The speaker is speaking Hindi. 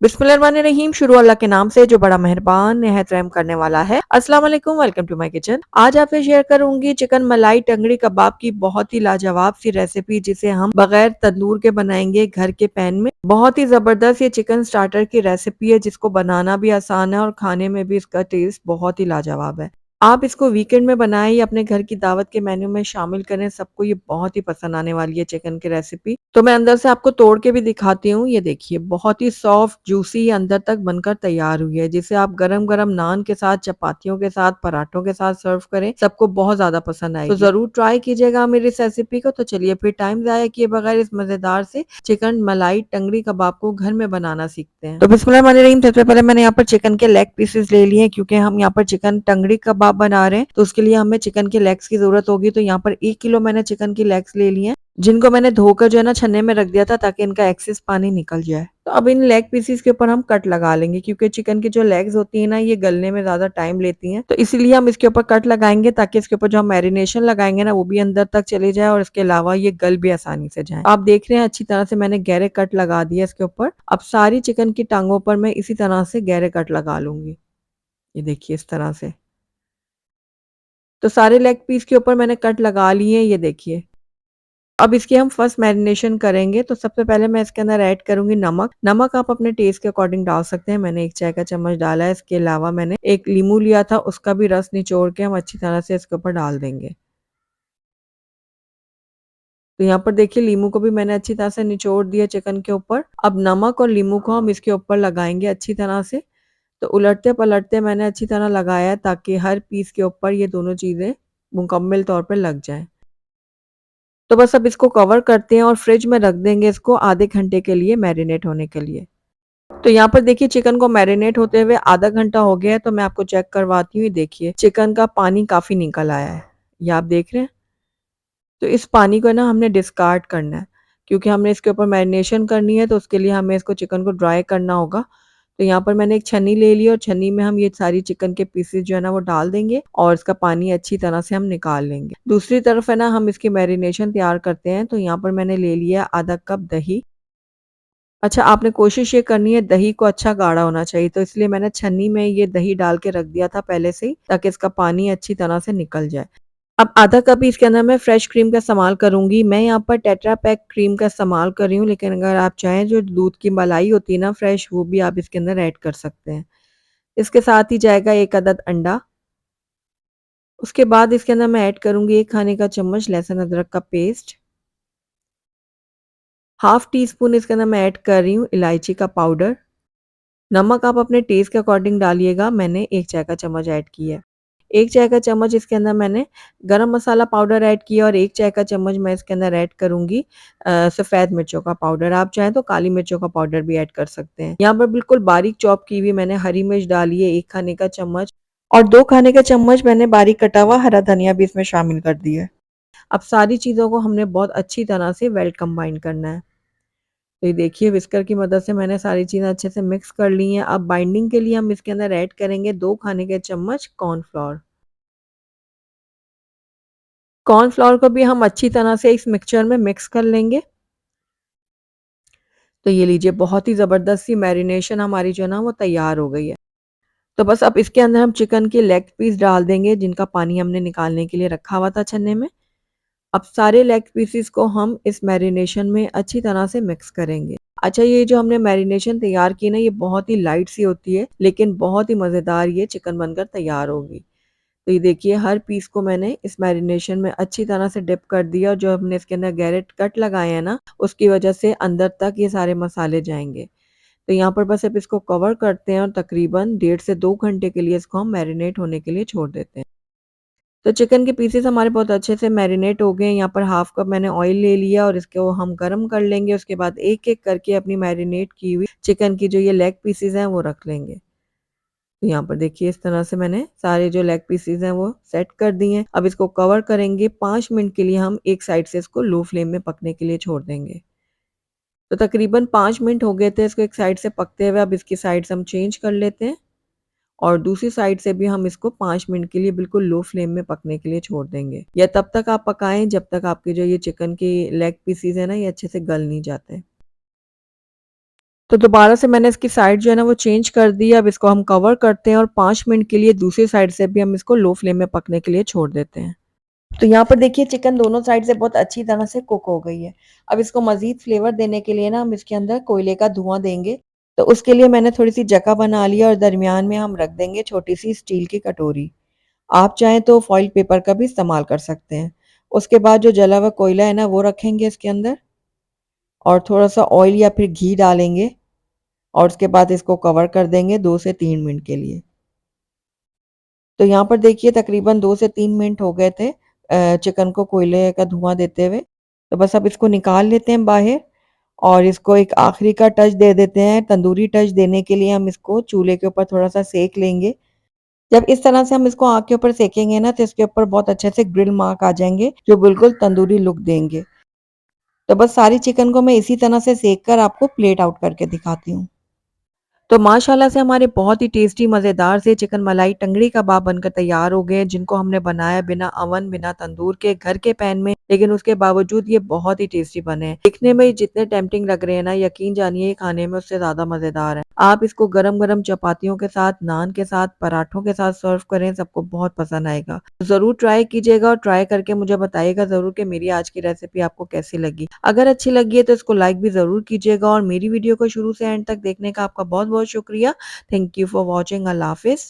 बिस्मिल्लाहिर्रहमानिर्रहीम। शुरू अल्लाह के नाम से जो बड़ा मेहरबान निहायत रहम करने वाला है। अस्सलाम वालेकुम, वेलकम टू माय किचन। आज आपसे शेयर करूंगी चिकन मलाई टंगड़ी कबाब की बहुत ही लाजवाब सी रेसिपी, जिसे हम बगैर तंदूर के बनाएंगे घर के पैन में। बहुत ही जबरदस्त ये चिकन स्टार्टर की रेसिपी है, जिसको बनाना भी आसान है और खाने में भी इसका टेस्ट बहुत ही लाजवाब है। आप इसको वीकेंड में बनाएं या अपने घर की दावत के मेन्यू में शामिल करें, सबको ये बहुत ही पसंद आने वाली है चिकन की रेसिपी। तो मैं अंदर से आपको तोड़ के भी दिखाती हूँ। ये देखिए, बहुत ही सॉफ्ट जूसी अंदर तक बनकर तैयार हुई है, जिसे आप गरम गरम नान के साथ, चपातियों के साथ, पराठों के साथ सर्व करें, सबको बहुत ज्यादा पसंद आएगी। तो जरूर ट्राई कीजिएगा मेरी इस रेसिपी को। तो चलिए फिर टाइम जाया किए बगैर इस मजेदार से चिकन मलाई टंगड़ी कबाब को घर में बनाना सीखते हैं। तो बिस्मिल्लाहिर्रहमानिर्रहीम। सबसे पहले मैंने यहाँ पर चिकन के लेग पीसेस ले लिए, क्योंकि हम यहाँ पर चिकन टंगड़ी कबाब बना रहे हैं, तो उसके लिए हमें चिकन के लेग्स की जरूरत होगी। तो यहाँ पर 1 किलो मैंने चिकन की लेग्स ले लिए हैं, जिनको मैंने धोकर जो है ना छन्ने में रख दिया था, ताकि इनका एक्सेस पानी निकल जाए। तो अब इन लेग पीसेस के ऊपर हम कट लगा लेंगे, क्योंकि चिकन की जो लेग्स होती है ना, ये गलने में ज्यादा टाइम लेती हैं। तो इसीलिए हम इसके ऊपर कट लगाएंगे, ताकि इसके ऊपर जो हम मैरिनेशन लगाएंगे ना, वो भी अंदर तक चले जाए और इसके अलावा ये गल भी आसानी से जाए। आप देख रहे हैं अच्छी तरह से मैंने गहरे कट लगा दिया इसके ऊपर। अब सारी चिकन की टांगों पर मैं इसी तरह से गहरे कट लगा लूंगी। ये देखिए इस तरह से। तो सारे लेग पीस के ऊपर मैंने कट लगा लिए, ये देखिए। अब इसकी हम फर्स्ट मैरिनेशन करेंगे। तो सबसे पहले मैं इसके अंदर ऐड करूंगी नमक। नमक आप अपने टेस्ट के अकॉर्डिंग डाल सकते हैं। मैंने 1 चाय का चम्मच डाला है। इसके अलावा मैंने एक लीमू लिया था, उसका भी रस निचोड़ के हम अच्छी तरह से इसके ऊपर डाल देंगे। तो यहाँ पर देखिए, लीमू को भी मैंने अच्छी तरह से निचोड़ दिया चिकन के ऊपर। अब नमक और लीमू को हम इसके ऊपर लगाएंगे अच्छी तरह से। तो उलटते पलटते मैंने अच्छी तरह लगाया है, ताकि हर पीस के ऊपर ये दोनों चीजें मुकम्मल तौर पर लग जाएं। तो बस अब इसको कवर करते हैं और फ्रिज में रख देंगे इसको आधे घंटे के लिए मैरिनेट होने के लिए। तो यहाँ पर देखिए, चिकन को मैरिनेट होते हुए आधा घंटा हो गया है। तो मैं आपको चेक करवाती हूँ। देखिए चिकन का पानी काफी निकल आया है, ये आप देख रहे हैं। तो इस पानी को ना हमने डिस्कार्ड करना है, क्योंकि हमने इसके ऊपर मैरिनेशन करनी है। तो उसके लिए हमें इसको चिकन को ड्राई करना होगा। तो यहाँ पर मैंने एक छन्नी ले ली और छन्नी में हम ये सारी चिकन के पीसेस जो है ना वो डाल देंगे और इसका पानी अच्छी तरह से हम निकाल लेंगे। दूसरी तरफ है ना, हम इसकी मैरिनेशन तैयार करते हैं। तो यहाँ पर मैंने ले लिया आधा कप दही। अच्छा, आपने कोशिश ये करनी है, दही को अच्छा गाढ़ा होना चाहिए। तो इसलिए मैंने छन्नी में ये दही डाल के रख दिया था पहले से ही, ताकि इसका पानी अच्छी तरह से निकल जाए। अब आधा कप ही इसके अंदर मैं फ्रेश क्रीम का इस्तेमाल करूंगी। मैं यहाँ पर टेट्रा पैक क्रीम का इस्तेमाल कर रही हूँ, लेकिन अगर आप चाहें जो दूध की मलाई होती है ना फ्रेश, वो भी आप इसके अंदर ऐड कर सकते हैं। इसके साथ ही जाएगा 1 अदद अंडा। उसके बाद इसके अंदर मैं ऐड करूंगी 1 खाने का चम्मच लहसुन अदरक का पेस्ट। हाफ टी स्पून इसके अंदर मैं ऐड कर रही हूँ इलायची का पाउडर। नमक आप अपने टेस्ट के अकॉर्डिंग डालिएगा। मैंने 1 चाय का चम्मच ऐड किया है। 1 चाय का चम्मच इसके अंदर मैंने गरम मसाला पाउडर ऐड किया और 1 चाय का चम्मच मैं इसके अंदर ऐड करूंगी सफ़ेद मिर्चों का पाउडर। आप चाहें तो काली मिर्चों का पाउडर भी ऐड कर सकते हैं। यहाँ पर बिल्कुल बारीक चॉप की हुई मैंने हरी मिर्च डाली है 1 खाने का चम्मच, और 2 खाने का चम्मच मैंने बारीक कटा हुआ हरा धनिया भी इसमें शामिल कर दिया है। अब सारी चीज़ों को हमने बहुत अच्छी तरह से वेल कंबाइन करना है। तो ये देखिए, विस्कर की मदद से मैंने सारी चीज़ें अच्छे से मिक्स कर ली हैं। अब बाइंडिंग के लिए हम इसके अंदर ऐड करेंगे 2 खाने के चम्मच कॉर्नफ्लोर। कॉर्नफ्लोर को भी हम अच्छी तरह से इस मिक्सचर में मिक्स कर लेंगे। तो ये लीजिए, बहुत ही ज़बरदस्त सी मैरिनेशन हमारी जो है ना वो तैयार हो गई है। तो बस अब इसके अंदर हम चिकन के लेग पीस डाल देंगे, जिनका पानी हमने निकालने के लिए रखा हुआ था छन्ने में। अब सारे लेग पीसेस को हम इस मैरिनेशन में अच्छी तरह से मिक्स करेंगे। अच्छा, ये जो हमने मैरिनेशन तैयार की ना, ये बहुत ही लाइट सी होती है, लेकिन बहुत ही मज़ेदार ये चिकन बनकर तैयार होगी। तो ये देखिए, हर पीस को मैंने इस मैरिनेशन में अच्छी तरह से डिप कर दिया, और जो हमने इसके अंदर गहरे कट लगाए हैं ना, उसकी वजह से अंदर तक ये सारे मसाले जाएंगे। तो यहाँ पर बस अब इसको कवर करते हैं और तकरीबन 1.5 से 2 घंटे के लिए इसको हम मैरिनेट होने के लिए छोड़ देते हैं। तो चिकन के पीसेस हमारे बहुत अच्छे से मैरिनेट हो गए हैं। यहाँ पर हाफ कप मैंने ऑयल ले लिया और इसको हम गरम कर लेंगे। उसके बाद एक एक करके अपनी मैरिनेट की हुई चिकन की जो ये लेग पीसेस हैं वो रख लेंगे। तो यहाँ पर देखिए, इस तरह से मैंने सारे जो लेग पीसेस हैं वो सेट कर दिए हैं। अब इसको कवर करेंगे 5 मिनट के लिए। हम एक साइड से इसको लो फ्लेम में पकने के लिए छोड़ देंगे। तो तकरीबन 5 मिनट हो गए थे इसको एक साइड से पकते हुए। अब इसकी साइड्स हम चेंज कर लेते हैं और दूसरी साइड से भी हम इसको 5 मिनट के लिए बिल्कुल लो फ्लेम में पकने के लिए छोड़ देंगे, या तब तक आप पकाएं जब तक आपके जो ये चिकन के लेग पीसीज है ना, ये अच्छे से गल नहीं जाते। तो दोबारा से मैंने इसकी साइड जो है ना वो चेंज कर दी। अब इसको हम कवर करते हैं और 5 मिनट के लिए दूसरी साइड से भी हम इसको लो फ्लेम में पकने के लिए छोड़ देते हैं। तो यहाँ पर देखिए चिकन दोनों साइड से बहुत अच्छी तरह से कुक हो गई है। अब इसको मज़ीद फ्लेवर देने के लिए ना हम इसके अंदर कोयले का धुआँ देंगे। तो उसके लिए मैंने थोड़ी-सी जगह बना ली है और दरमियान में हम रख देंगे छोटी-सी स्टील की कटोरी। आप चाहें तो फॉइल पेपर का भी इस्तेमाल कर सकते हैं। उसके बाद जो जला हुआ कोयला है ना वो रखेंगे इसके अंदर और थोड़ा-सा ऑयल या फिर घी डालेंगे और उसके बाद इसको कवर कर देंगे 2 से 3 मिनट के लिए। तो यहाँ पर देखिए तकरीबन 2 से 3 मिनट हो गए थे चिकन को कोयले का धुआँ देते हुए। तो बस अब इसको निकाल लेते हैं बाहर और इसको एक आखिरी का टच दे देते हैं। तंदूरी टच देने के लिए हम इसको चूल्हे के ऊपर थोड़ा-सा सेक लेंगे। जब इस तरह से हम इसको आग के ऊपर सेकेंगे ना तो इसके ऊपर बहुत अच्छे से ग्रिल मार्क आ जाएँगे जो बिल्कुल तंदूरी लुक देंगे। तो बस सारी चिकन को मैं इसी तरह से सेक कर आपको प्लेट आउट करके दिखाती हूँ। तो माशाल्लाह से हमारे बहुत ही टेस्टी मज़ेदार से चिकन मलाई टंगड़ी कबाब बनकर तैयार हो गए हैं, जिनको हमने बनाया बिना अवन, बिना तंदूर के घर के पैन में, लेकिन उसके बावजूद ये बहुत ही टेस्टी बने हैं। दिखने में जितने टेम्प्टिंग लग रहे हैं ना, यकीन जानिए खाने में उससे ज़्यादा मज़ेदार है। आप इसको गरम-गरम चपातियों के साथ, नान के साथ, पराठों के साथ सर्व करें, सबको बहुत पसंद आएगा। ज़रूर ट्राई कीजिएगा और ट्राई करके मुझे बताइएगा ज़रूर कि मेरी आज की रेसिपी आपको कैसी लगी। अगर अच्छी लगी है तो इसको लाइक भी ज़रूर कीजिएगा और मेरी वीडियो को शुरू से एंड तक देखने का आपका बहुत-बहुत शुक्रिया। Thank you for watching. अल्लाह हाफ़िज़।